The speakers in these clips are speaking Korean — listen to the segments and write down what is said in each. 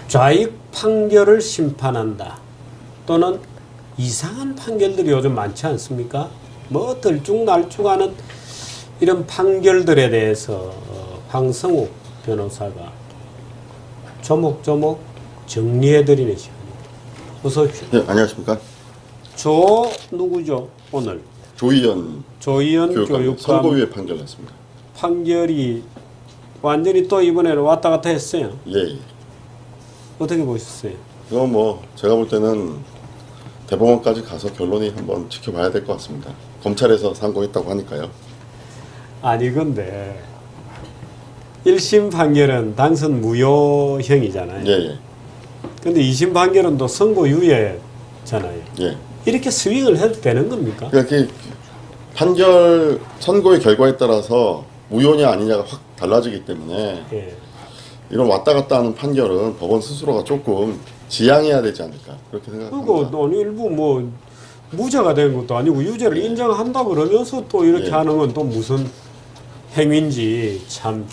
좌익 판결을 심판한다 또는 이상한 판결들이 요즘 많지 않습니까? 뭐 들쭉날쭉하는 이런 판결들에 대해서 황성욱 변호사가 조목조목 정리해드리는 시간입니다. 어서 오십시오. 네, 안녕하십니까. 누구죠? 오늘 조희연 교육감 선고유예 판결 났습니다. 판결이 완전히 또 이번에는 왔다 갔다 했어요. 예. 어떻게 보셨어요? 이거 뭐 제가 볼 때는 대법원까지 가서 결론이 한번 지켜봐야 될 것 같습니다. 검찰에서 상고했다고 하니까요. 아니 근데 1심 판결은 당선 무효형이잖아요. 예. 근데 2심 판결은 또 선고유예잖아요. 예. 이렇게 스윙을 해도 되는 겁니까? 그러니까 판결 선고의 결과에 따라서 무효냐 아니냐가 확 달라지기 때문에 예. 이런 왔다 갔다 하는 판결은 법원 스스로가 조금 지양해야 되지 않을까 그렇게 생각합니다. 그리고 또 일부 뭐 무죄가 된 것도 아니고 유죄를 인정한다 그러면서 또 이렇게 하는 건 또 무슨 행위인지 참.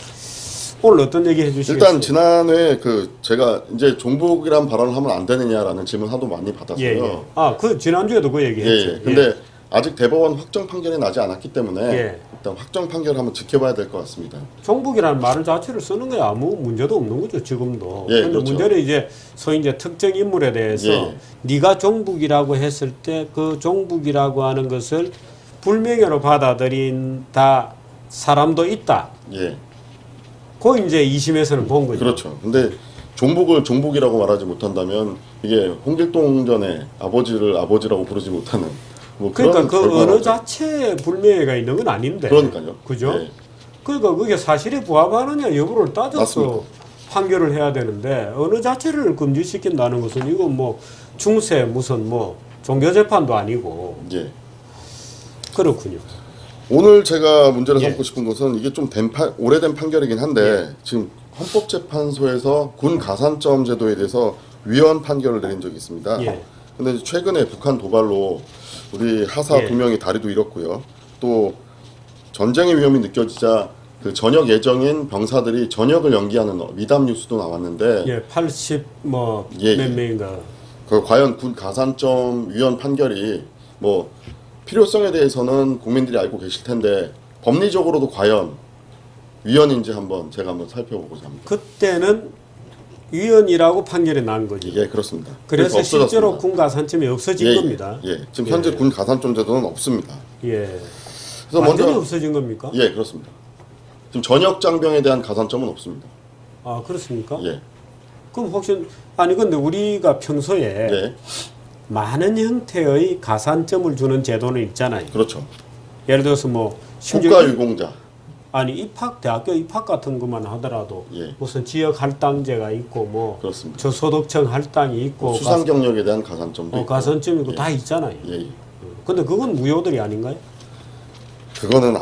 오늘 어떤 얘기 해주시겠어요? 일단 지난해 제가 이제 종북이란 발언을 하면 안 되느냐라는 질문 하도 많이 받았어요. 예. 아, 그 지난주에도 그 얘기했죠. 예. 근데 아직 대법원 확정 판결이 나지 않았기 때문에 일단 확정 판결을 한번 지켜봐야 될 것 같습니다. 종북이라는 말을 자체를 쓰는 거야 아무 문제도 없는 거죠 지금도. 예, 근데 그렇죠. 문제는 이제 소위 이제 특정 인물에 대해서 네가 종북이라고 했을 때 그 종북이라고 하는 것을 불명예로 받아들인다 사람도 있다. 예. 그 이제 2심에서는 본 거죠. 그렇죠. 근데 종북을 종북이라고 말하지 못한다면 이게 홍길동 전에 아버지를 아버지라고 부르지 못하는 뭐 그러니까 그런 그 언어 자체에 불명예가 있는 건 아닌데. 그러니까요. 그죠? 예. 그러니까 그게 사실에 부합하느냐 여부를 따져서 맞습니다. 판결을 해야 되는데 언어 자체를 금지시킨다는 것은 이건 뭐 중세 무슨 뭐 종교 재판도 아니고 예. 그렇군요. 오늘 제가 문제를 예. 삼고 싶은 것은 이게 좀 오래된 판결이긴 한데 지금 헌법재판소에서 군 가산점 제도에 대해서 위헌 판결을 내린 적이 있습니다. 예. 근데 최근에 북한 도발로 우리 하사 예. 2명이 다리도 잃었고요. 또 전쟁의 위험이 느껴지자 그 전역 예정인 병사들이 전역을 연기하는 미담 뉴스도 나왔는데 예, 80 뭐 예, 몇 예. 명인가. 그 과연 군 가산점 위헌 판결이 뭐 필요성에 대해서는 국민들이 알고 계실 텐데 법리적으로도 과연 위헌인지 제가 한번 살펴보고자 합니다. 그때는 위헌이라고 판결이 난 거지. 예, 그렇습니다. 그래서 실제로 없어졌습니다. 군 가산점이 없어진 겁니다. 예, 지금 현재 군 가산점 제도는 없습니다. 예. 그래서 완전히 먼저 없어진 겁니까? 예, 그렇습니다. 지금 전역 장병에 대한 가산점은 없습니다. 아, 그렇습니까? 예, 그럼 혹시 아니 근데 우리가 평소에 예, 많은 형태의 가산점을 주는 제도는 있잖아요. 그렇죠. 예를 들어서 뭐 국가유공자, 아니 대학교 입학 같은 것만 하더라도 예. 무슨 지역 할당제가 있고 뭐 그렇습니다. 저소득층 할당이 있고 수상 경력에 대한 가산점도 있고. 가산점이 있고 예. 다 있잖아요. 예, 예. 근데 그건 무효들이 아닌가요? 그거는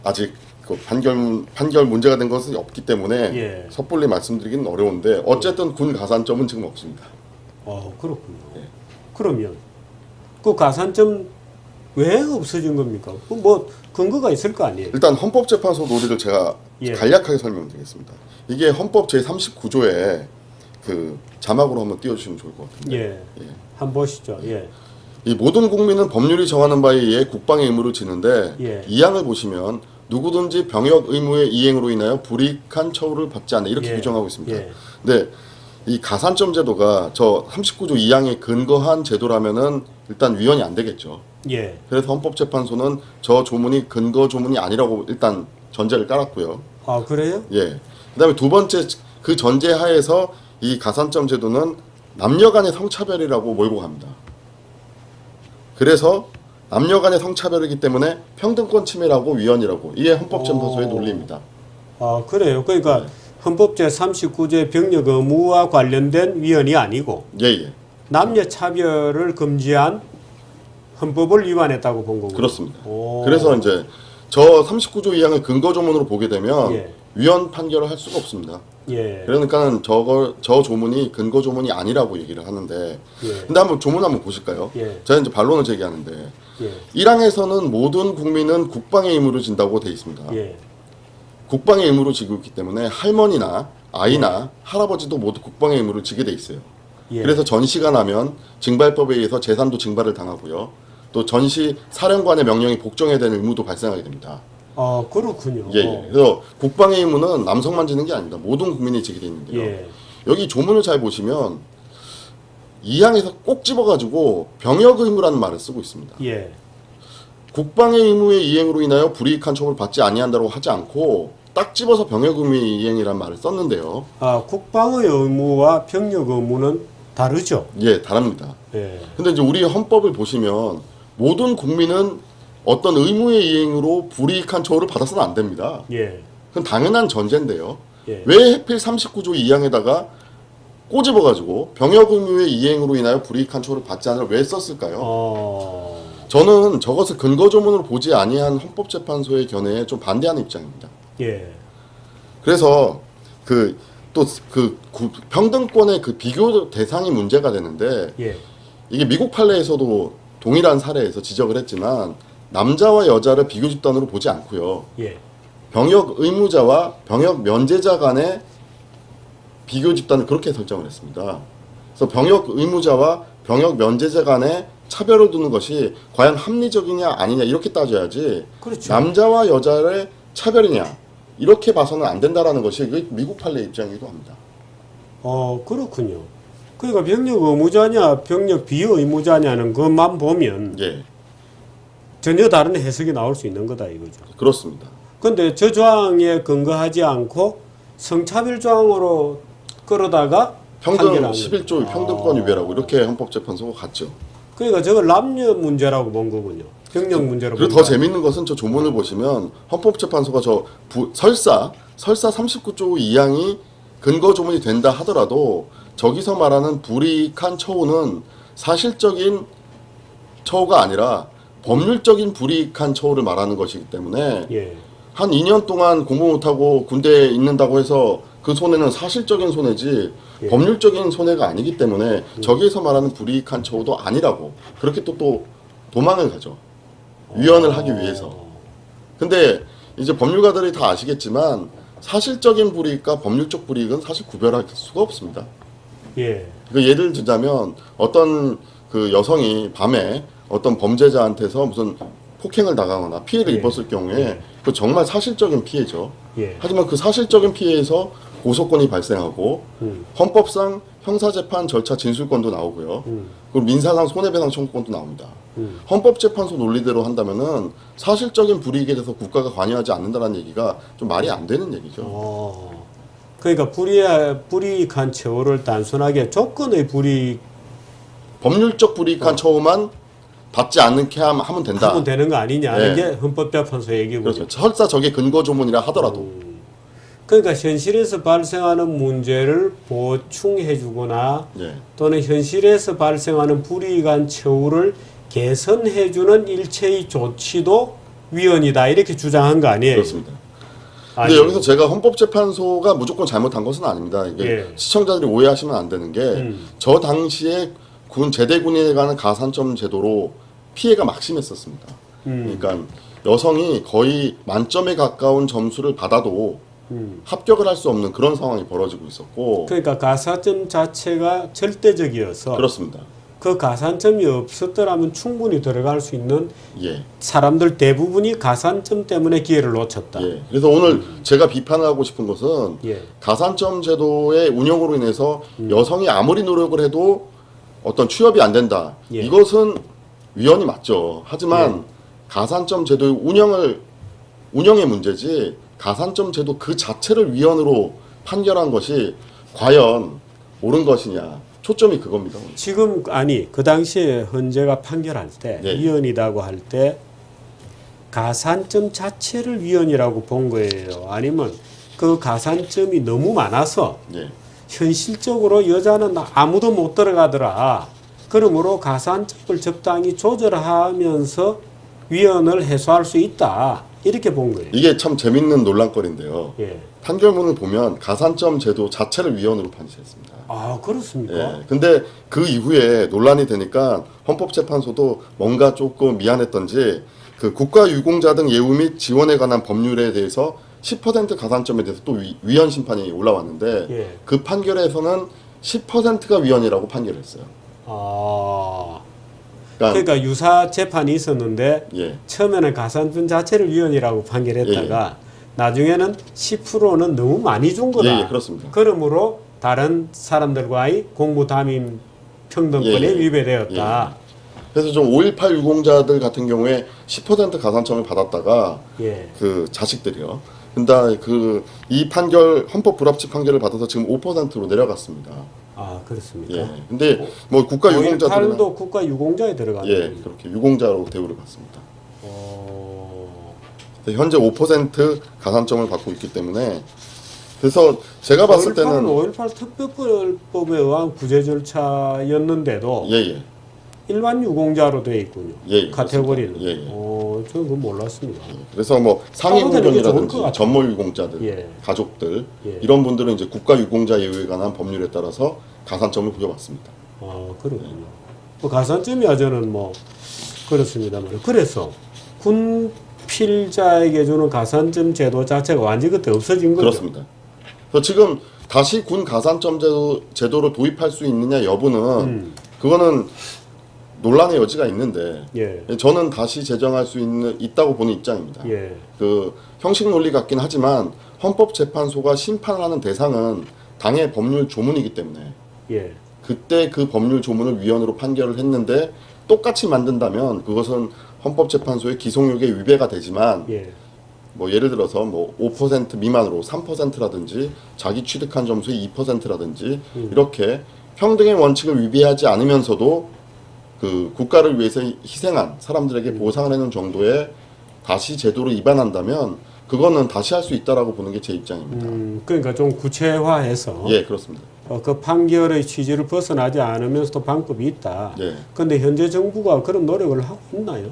아직 그 판결 문제가 된 것은 없기 때문에 예. 섣불리 말씀드리기는 어려운데 어쨌든 군 가산점은 지금 없습니다. 그렇군요. 예. 그러면 그 가산점 왜 없어진 겁니까? 그 뭐 근거가 있을 거 아니에요? 일단 헌법재판소 논리를 제가 예. 간략하게 설명드리겠습니다. 이게 헌법 제39조에 그 자막으로 한번 띄워주시면 좋을 것 같은데. 예. 예. 한번 보시죠. 예. 이 모든 국민은 법률이 정하는 바에 의해 국방의 의무를 지는데 예. 이 항을 보시면 누구든지 병역 의무의 이행으로 인하여 불이익한 처우를 받지 않는다 이렇게 예. 규정하고 있습니다. 예. 근데 이 가산점 제도가 저 39조 2항에 근거한 제도라면은 일단 위헌이 안 되겠죠. 예. 그래서 헌법재판소는 저 조문이 근거 조문이 아니라고 일단 전제를 깔았고요. 아, 그래요? 예. 그다음에 두 번째 그 전제 하에서 이 가산점 제도는 남녀 간의 성차별이라고 몰고 갑니다. 그래서 남녀 간의 성차별이기 때문에 평등권 침해라고 위헌이라고 이게 헌법재판소의 논리입니다. 아, 그래요. 그러니까 헌법 제39조의 병력 의무와 관련된 위헌이 아니고 예, 예. 남녀 차별을 금지한 헌법을 위반했다고 본 거고요. 그렇습니다. 오. 그래서 이제 저 39조 2항을 근거 조문으로 보게 되면 예. 위헌 판결을 할 수가 없습니다. 예. 그러니까 저 조문이 근거 조문이 아니라고 얘기를 하는데 예. 근데 한번 조문 한번 보실까요? 예. 제가 이제 반론을 제기하는데 예. 1항에서는 모든 국민은 국방의 의무를 진다고 돼 있습니다. 예. 국방의 의무를 지고 있기 때문에 할머니나 아이나 할아버지도 모두 국방의 의무를 지게 돼 있어요. 예. 그래서 전시가 나면 징발법에 의해서 재산도 징발을 당하고요. 또 전시 사령관의 명령이 복종해야 되는 의무도 발생하게 됩니다. 아, 그렇군요. 예, 예. 그래서 국방의 의무는 남성만 지는 게 아닙니다. 모든 국민이 지게 돼 있는데요. 예. 여기 조문을 잘 보시면 2항에서 꼭 집어가지고 병역 의무라는 말을 쓰고 있습니다. 예. 국방의 의무의 이행으로 인하여 불이익한 처벌을 받지 아니한다고 하지 않고 딱 집어서 병역 의무의 이행이라는 말을 썼는데요. 아, 국방의 의무와 병력 의무는 다르죠. 예, 다릅니다. 예. 근데 이제 우리 헌법을 보시면 모든 국민은 어떤 의무의 이행으로 불이익한 처우를 받아서는 안 됩니다. 예. 그건 당연한 전제인데요. 예. 왜 하필 39조 2항에다가 꼬집어가지고 병역 의무의 이행으로 인하여 불이익한 처우를 받지 않으라 왜 썼을까요? 저는 저것을 근거 조문으로 보지 아니한 헌법재판소의 견해에 좀 반대하는 입장입니다. 예. 그래서 평등권의 그 비교 대상이 문제가 되는데 예. 이게 미국 판례에서도 동일한 사례에서 지적을 했지만 남자와 여자를 비교 집단으로 보지 않고요. 예. 병역 의무자와 병역 면제자 간의 비교 집단을 그렇게 설정을 했습니다. 그래서 병역 의무자와 병역 면제자 간의 차별을 두는 것이 과연 합리적이냐 아니냐 이렇게 따져야지 그렇죠. 남자와 여자의 차별이냐 이렇게 봐서는 안 된다라는 것이 그 미국 판례 입장이기도 합니다. 그렇군요. 그러니까 병력 의무자냐 병력 비의무자냐는 것만 보면 예, 전혀 다른 해석이 나올 수 있는 거다 이거죠. 그렇습니다. 근데 저 조항에 근거하지 않고 성차별 조항으로 끌어다가 평등 판결한 11조 거죠. 평등권 위배라고 이렇게 헌법재판소가 갔죠. 그러니까 저걸 남녀 문제라고 본 거군요. 병력 문제라고. 그리고 더 재밌는 것은 저 조문을 보시면 헌법재판소가 설사 39조 2항이 근거 조문이 된다 하더라도 저기서 말하는 불이익한 처우는 사실적인 처우가 아니라 법률적인 불이익한 처우를 말하는 것이기 때문에 예. 한 2년 동안 공부 못하고 군대에 있는다고 해서 그 손해는 사실적인 손해지 예. 법률적인 손해가 아니기 때문에 저기에서 말하는 불이익한 처우도 아니라고 그렇게 또 도망을 가죠. 위헌을 하기 위해서. 근데 이제 법률가들이 다 아시겠지만 사실적인 불이익과 법률적 불이익은 사실 구별할 수가 없습니다. 예. 그 예를 들자면 어떤 그 여성이 밤에 어떤 범죄자한테서 무슨 폭행을 당하거나 피해를 예. 입었을 경우에 그 정말 사실적인 피해죠. 예. 하지만 그 사실적인 피해에서 고소권이 발생하고 헌법상 형사재판 절차 진술권도 나오고요. 그리고 민사상 손해배상 청구권도 나옵니다. 헌법재판소 논리대로 한다면은 사실적인 불이익에 대해서 국가가 관여하지 않는다는 얘기가 좀 말이 안 되는 얘기죠. 그러니까 불이익한 처우를 단순하게 조건의 불이익 법률적 불이익한 처우만 받지 않게 하면 된다. 하면 되는 거 아니냐는 네. 게 헌법재판소 얘기고. 그렇죠. 설사 저게 근거 조문이라 하더라도. 그러니까 현실에서 발생하는 문제를 보충해주거나 예. 또는 현실에서 발생하는 불이익한 처우를 개선해주는 일체의 조치도 위헌이다 이렇게 주장한 거 아니에요? 그렇습니다. 아니, 근데 여기서 제가 헌법재판소가 무조건 잘못한 것은 아닙니다. 이게 예. 시청자들이 오해하시면 안 되는 게 저 당시에 제대군인에 관한 가산점 제도로 피해가 막심했었습니다. 그러니까 여성이 거의 만점에 가까운 점수를 받아도 합격을 할 수 없는 그런 상황이 벌어지고 있었고. 그러니까 가산점 자체가 절대적이어서 그렇습니다. 그 가산점이 없었더라면 충분히 들어갈 수 있는 예. 사람들 대부분이 가산점 때문에 기회를 놓쳤다. 예. 그래서 오늘 제가 비판하고 싶은 것은 예. 가산점 제도의 운영으로 인해서 여성이 아무리 노력을 해도 어떤 취업이 안 된다. 예. 이것은 위헌이 맞죠. 하지만 가산점 제도의 운영의 문제지 가산점 제도 그 자체를 위헌으로 판결한 것이 과연 옳은 것이냐. 초점이 그겁니다. 지금 아니 그 당시에 헌재가 판결할 때 네. 위헌이라고 할 때 가산점 자체를 위헌이라고 본 거예요. 아니면 그 가산점이 너무 많아서 예. 현실적으로 여자는 아무도 못 들어가더라. 그러므로 가산점을 적당히 조절하면서 위헌을 해소할 수 있다. 이렇게 본 거예요. 이게 참 재밌는 논란거리인데요. 예. 판결문을 보면 가산점 제도 자체를 위헌으로 판시했습니다. 아 그렇습니까? 예. 근데 그 이후에 논란이 되니까 헌법재판소도 뭔가 조금 미안했던지 그 국가유공자 등 예우 및 지원에 관한 법률에 대해서 10% 가산점에 대해서 또 위헌 심판이 올라왔는데 예. 그 판결에서는 10%가 위헌이라고 판결했어요. 아. 그러니까, 그러니까 유사 재판이 있었는데 예, 처음에는 가산점 자체를 위헌이라고 판결했다가 나중에는 10%는 너무 많이 준 거다. 예, 그렇습니다. 그러므로 다른 사람들과의 공무 담임 평등권에 예, 예. 위배되었다. 그래서 좀 5.18 유공자들 같은 경우에 10% 가산점을 받았다가 예. 그 자식들이요. 근데 이 판결 헌법 불합치 판결을 받아서 지금 5%로 내려갔습니다. 아, 그렇습니까? 예. 근데 뭐 국가 유공자들은 5.18도 국가 유공자에 들어가는 예, 거군요. 그렇게 유공자로 대우를 받습니다. 어. 현재 5% 가산점을 받고 있기 때문에 그래서 제가 봤을 5.18은 때는 5.18 특별법에 의한 구제 절차였는데도 예, 예. 일반 유공자로 되어 있군요. 예, 예, 카테고리는. 그렇습니다. 예, 예. 저는 그건 몰랐습니다. 그래서 뭐 상위 따로 되는 게 좋을 것 후견이라든지 같아요. 전모 유공자들, 예. 가족들 예. 이런 분들은 이제 국가 유공자 예우에 관한 법률에 따라서 가산점을 부여받습니다. 아, 그렇군요. 뭐 가산점이야 저는 뭐 그렇습니다만 그래서 군 필자에게 주는 가산점 제도 자체가 완전히 그때 없어진 거죠. 그렇습니다. 그래서 지금 다시 군 가산점 제도를 도입할 수 있느냐 여부는 그거는 논란의 여지가 있는데 예. 저는 다시 제정할 수 있다고 보는 입장입니다. 예. 그 형식 논리 같긴 하지만 헌법재판소가 심판하는 대상은 당의 법률 조문이기 때문에 예. 그때 그 법률 조문을 위헌으로 판결을 했는데 똑같이 만든다면 그것은 헌법재판소의 기속력에 위배가 되지만 예. 뭐 예를 들어서 뭐 5% 미만으로 3%라든지 자기 취득한 점수의 2%라든지 이렇게 평등의 원칙을 위배하지 않으면서도 그 국가를 위해서 희생한 사람들에게 보상을 하는 정도의 다시 제도를 위반한다면 그거는 다시 할 수 있다라고 보는 게 제 입장입니다. 그러니까 좀 구체화해서 예, 그렇습니다. 그 판결의 취지를 벗어나지 않으면서도 방법이 있다. 예. 그런데 현재 정부가 그런 노력을 하고 있나요?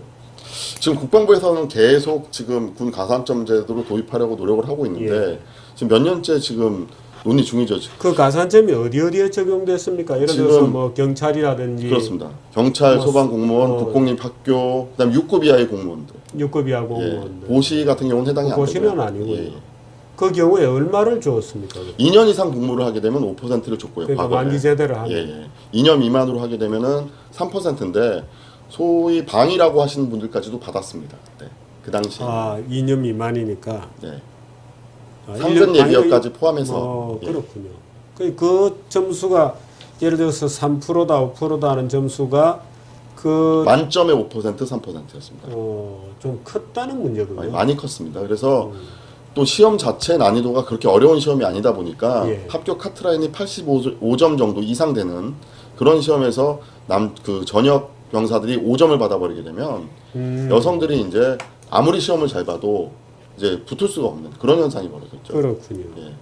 지금 국방부에서는 계속 지금 군 가산점 제도를 도입하려고 노력을 하고 있는데 지금 몇 년째 지금 논의 중이죠. 그 가산점이 어디에 적용됐습니까? 예를 들어서 지금 뭐 경찰이라든지 그렇습니다. 경찰, 뭐 소방공무원, 국공립 학교, 그다음 6급 이하의 공무원들. 6급 이하 예. 공무원들. 고시 같은 경우는 해당이 안 되고요. 고시는 아니고요. 예. 그 경우에 얼마를 주었습니까? 2년 이상 복무를 하게 되면 5%를 줬고요. 그러니까 과거에. 만기 제대로 하면. 예, 예. 2년 미만으로 하게 되면은 3%인데 소위 방위라고 하시는 분들까지도 받았습니다. 그때 그 당시에. 아, 2년 미만이니까. 네. 아, 상근 예비역까지 포함해서. 예. 그렇군요. 그 점수가 예를 들어서 3%다 5%다 하는 점수가 그 만점에 5% 3%였습니다. 좀 컸다는 문제군요. 많이 컸습니다. 그래서 또 시험 자체 난이도가 그렇게 어려운 시험이 아니다 보니까 예. 합격 카트라인이 85점 정도 이상 되는 그런 시험에서 그 전역 병사들이 5점을 받아버리게 되면 여성들이 이제 아무리 시험을 잘 봐도 이제 붙을 수가 없는 그런 현상이 벌어졌죠. 그렇군요. 예.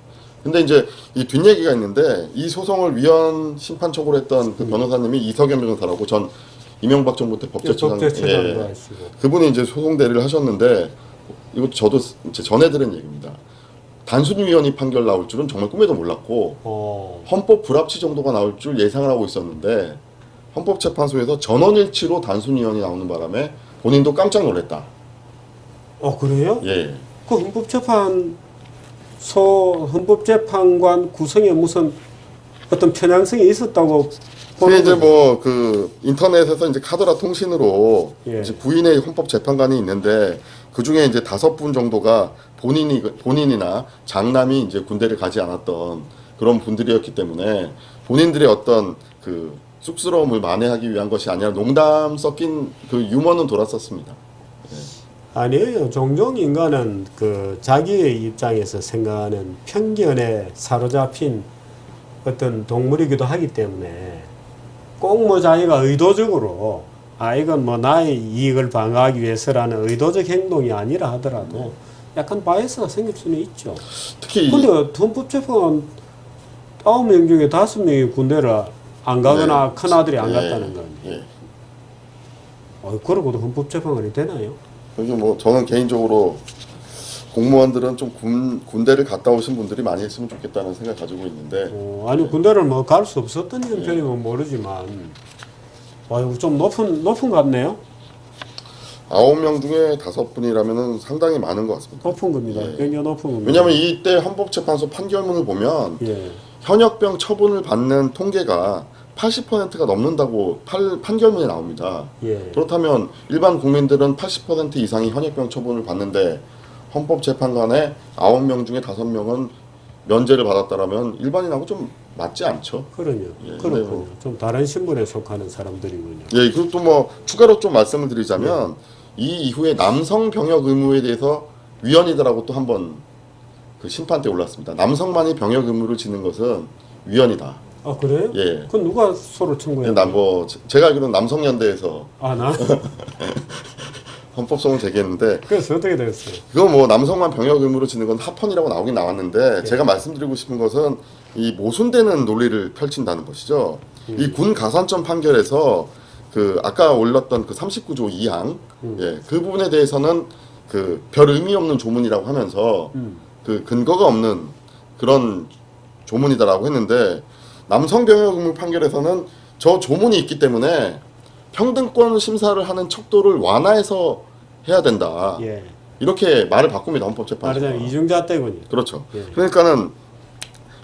근데 이제 이 뒷얘기가 있는데 이 소송을 위헌 심판 청구를 했던 그 변호사님이 이석연 변호사라고 전 이명박 정부 때 법제처장도 법제처장도 하시고. 그분이 이제 소송 대리를 하셨는데 이거 저도 이제 전해 들은 얘기입니다. 단순 위헌이 판결 나올 줄은 정말 꿈에도 몰랐고 헌법 불합치 정도가 나올 줄 예상을 하고 있었는데 헌법재판소에서 전원일치로 단순 위헌이 나오는 바람에 본인도 깜짝 놀랐다. 그래요? 예. 그 헌법재판관 구성에 무슨 어떤 편향성이 있었다고 근데 이제 거죠? 뭐 그 인터넷에서 이제 카더라 통신으로 예. 이제 9인의 헌법 재판관이 있는데 그 중에 이제 5분 정도가 본인이나 장남이 이제 군대를 가지 않았던 그런 분들이었기 때문에 본인들의 어떤 그 쑥스러움을 만회하기 위한 것이 아니라 농담 섞인 그 유머는 돌았었습니다. 아니에요. 종종 인간은 그 자기의 입장에서 생각하는 편견에 사로잡힌 어떤 동물이기도 하기 때문에 꼭 뭐 자기가 의도적으로 이건 뭐 나의 이익을 방어하기 위해서라는 의도적 행동이 아니라 하더라도 약간 바이어스가 생길 수는 있죠. 특히 근데 헌법재판관 9명 중에 5명이 군대를 안 가거나 네. 큰아들이 안 예, 갔다는 거 예. 아니에요. 그러고도 헌법재판관이 되나요? 그래서 뭐 저는 개인적으로 공무원들은 좀 군대를 갔다 오신 분들이 많이 했으면 좋겠다는 생각 가지고 있는데 아니 군대를 뭐 갈 수 없었던 형편이면 모르지만 이거 좀 높은 것 같네요. 9명 중에 5분이라면은 상당히 많은 것 같습니다. 높은 겁니다. 예. 굉장히 높은 겁니다. 왜냐하면 이때 헌법재판소 판결문을 보면 예. 현역병 처분을 받는 통계가 80%가 넘는다고 판결문에 나옵니다. 예. 그렇다면 일반 국민들은 80% 이상이 현역병 처분을 받는데 헌법재판관에 9명 중에 5명은 면제를 받았다라면 일반인하고 좀 맞지 않죠. 그러요. 예, 그렇군요. 네. 좀 다른 신분에 속하는 사람들이군요. 예, 그리고 또 뭐 추가로 좀 말씀을 드리자면 이 이후에 남성 병역 의무에 대해서 위헌이다라고 또 한번 그 심판대에 올랐습니다. 남성만이 병역 의무를 지는 것은 위헌이다. 아 그래요? 예. 그건 누가 소를 청구해요? 뭐 제가 알기로는 남성연대에서 아 나? 헌법소송을 제기했는데 그래서 어떻게 됐어요? 그거 뭐 남성만 병역 의무로 지는 건 합헌이라고 나오긴 나왔는데 제가 말씀드리고 싶은 것은 이 모순되는 논리를 펼친다는 것이죠. 이 군 가산점 판결에서 그 아까 올렸던 그 39조 2항 예, 그 부분에 대해서는 그 별 의미 없는 조문이라고 하면서 그 근거가 없는 그런 조문이다라고 했는데 남성 병역 의무 판결에서는 저 조문이 있기 때문에 평등권 심사를 하는 척도를 완화해서 해야 된다. 예. 이렇게 말을 바꿉니다. 헌법재판소가. 말하자면 이중자 때군요. 그렇죠. 예. 그러니까는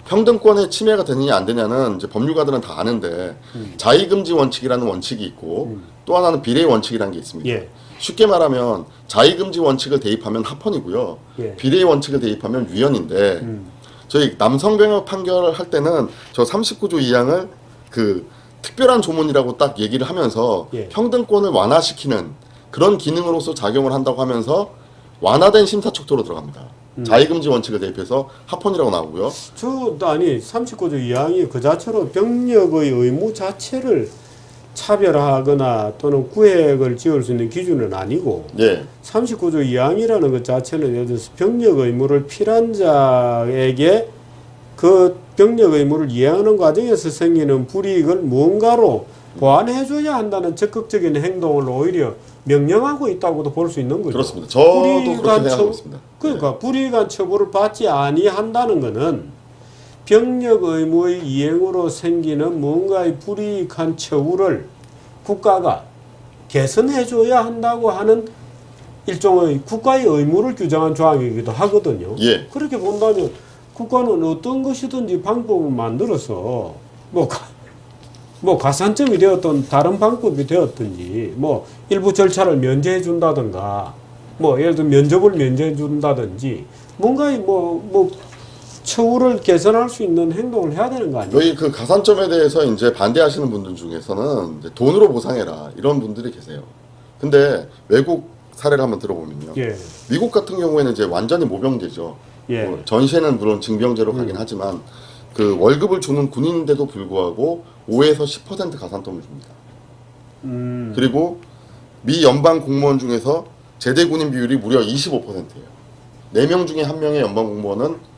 평등권의 침해가 되느냐 안 되냐는 이제 법률가들은 다 아는데 자의금지 원칙이라는 원칙이 있고 또 하나는 비례 원칙이라는 게 있습니다. 예. 쉽게 말하면 자의금지 원칙을 대입하면 합헌이고요. 예. 비례 원칙을 대입하면 위헌인데 저희 남성병역 판결을 할 때는 저 39조 2항을 그 특별한 조문이라고 딱 얘기를 하면서 예. 평등권을 완화시키는 그런 기능으로서 작용을 한다고 하면서 완화된 심사척도로 들어갑니다. 자의금지 원칙을 대입해서 합헌이라고 나오고요. 아니 39조 2항이 그 자체로 병력의 의무 자체를 차별하거나 또는 구획을 지을 수 있는 기준은 아니고 예, 39조 2항이라는 것 자체는 예를 들어서 병력 의무를 필한 자에게 그 병력 의무를 이행하는 과정에서 생기는 불이익을 무언가로 보완해줘야 한다는 적극적인 행동을 오히려 명령하고 있다고도 볼 수 있는 거죠. 그렇습니다. 저도 불이익한 그렇게 생각하고 있습니다. 그러니까 불이익한 처벌을 받지 아니한다는 것은 병력 의무의 이행으로 생기는 뭔가의 불이익한 처우를 국가가 개선해줘야 한다고 하는 일종의 국가의 의무를 규정한 조항이기도 하거든요. 예. 그렇게 본다면 국가는 어떤 것이든지 방법을 만들어서 뭐 가산점이 되었던 다른 방법이 되었든지 뭐 일부 절차를 면제해 준다든가 뭐 예를 들어 면접을 면제해 준다든지 뭔가 뭐 처우를 개선할 수 있는 행동을 해야 되는 거 아니에요? 여기 그 가산점에 대해서 이제 반대하시는 분들 중에서는 이제 돈으로 보상해라 이런 분들이 계세요. 근데 외국 사례를 한번 들어보면요. 예. 미국 같은 경우에는 이제 완전히 모병제죠. 예. 뭐 전시에는 물론 징병제로 가긴 하지만 그 월급을 주는 군인인데도 불구하고 5에서 10% 가산점을 줍니다. 그리고 미 연방 공무원 중에서 제대 군인 비율이 무려 25%예요. 4명 중에 1명의 연방 공무원은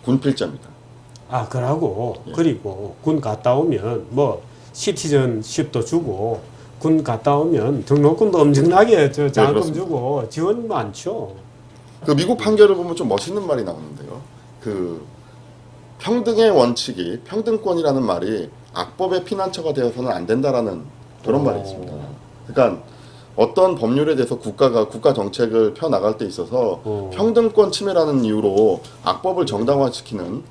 군필자입니다. 아, 그러고 예. 그리고 군 갔다 오면 뭐 시티즌십도 주고 군 갔다 오면 등록금도 엄청나게 저 장학금 그렇습니다. 주고 지원 많죠. 그 미국 판결을 보면 좀 멋있는 말이 나오는데요. 그 평등의 원칙이 평등권이라는 말이 악법의 피난처가 되어서는 안 된다라는 그런 말이 있습니다. 그러니까 어떤 법률에 대해서 국가가 국가 정책을 펴 나갈 때 있어서 평등권 침해라는 이유로 악법을 정당화시키는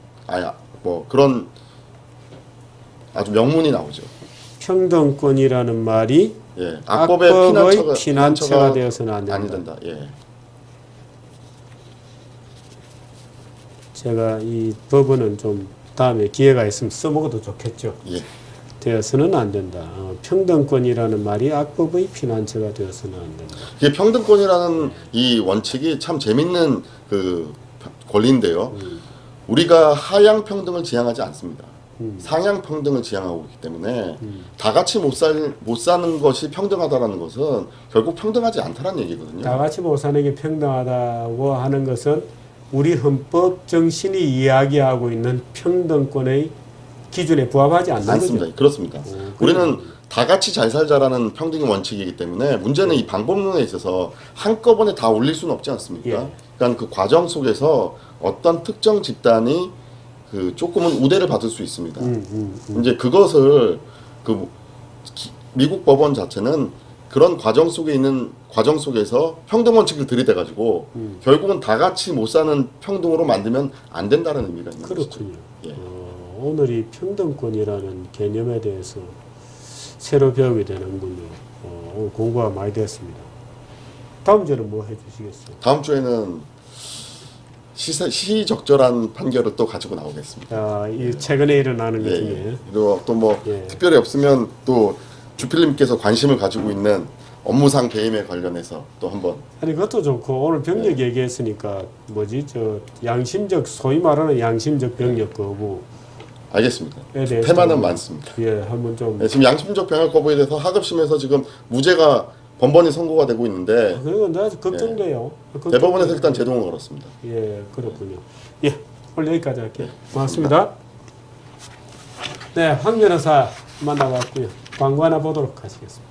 뭐 그런 아주 명문이 나오죠. 평등권이라는 말이 예, 악법의 피난처가 되어서는 안 된다. 아니 된다. 예. 제가 이 법원은 좀 다음에 기회가 있으면 써먹어도 좋겠죠. 예. 되어서는 안 된다. 평등권이라는 말이 악법의 피난처가 되어서는 안 된다. 이게 평등권이라는 이 원칙이 참 재밌는 그 권리인데요. 우리가 하향 평등을 지향하지 않습니다. 상향 평등을 지향하고 있기 때문에 다 같이 못 사는 것이 평등하다라는 것은 결국 평등하지 않다라는 얘기거든요. 다 같이 못 사는 게 평등하다고 하는 것은 우리 헌법 정신이 이야기하고 있는 평등권의 기준에 부합하지 않는 않습니다. 거죠. 그렇습니다. 우리는 다 같이 잘 살자라는 평등의 원칙이기 때문에 문제는 이 방법론에 있어서 한꺼번에 다 올릴 수는 없지 않습니까? 예. 그러니까 그 과정 속에서 어떤 특정 집단이 그 조금은 우대를 받을 수 있습니다. 이제 그것을 그 미국 법원 자체는 그런 과정 속에 있는 과정 속에서 평등 원칙을 들이대 가지고 결국은 다 같이 못 사는 평등으로 만들면 안 된다는 의미가 있는 것이죠. 그렇군요. 예. 오늘 이 평등권이라는 개념에 대해서 새로 배우게 되는군요. 오늘 공부가 많이 됐습니다. 다음 주에는 뭐 해주시겠어요? 다음 주에는 시의적절한 판결을 또 가지고 나오겠습니다. 이 최근에 일어나는 것 예, 중에 예. 그리고 또 뭐 예. 특별히 없으면 또 주필님께서 관심을 가지고 있는 업무상 배임에 관련해서 또 한번 아니 그것도 좋고 오늘 병력 얘기했으니까 뭐지 저 양심적 소위 말하는 양심적 병력 거부에 알겠습니다. 대해서 테마는 좀, 많습니다. 예, 한번 좀 네, 지금 양심적 병역 거부에 대해서 하급심에서 지금 무죄가 번번이 선고가 되고 있는데 그건 나 걱정돼요. 대법원에서 일단 제동을 걸었습니다. 예, 그렇군요. 예, 오늘 여기까지 할게요. 고맙습니다. 네, 황 변호사 만나봤고요. 광고 하나 보도록 하시겠습니다.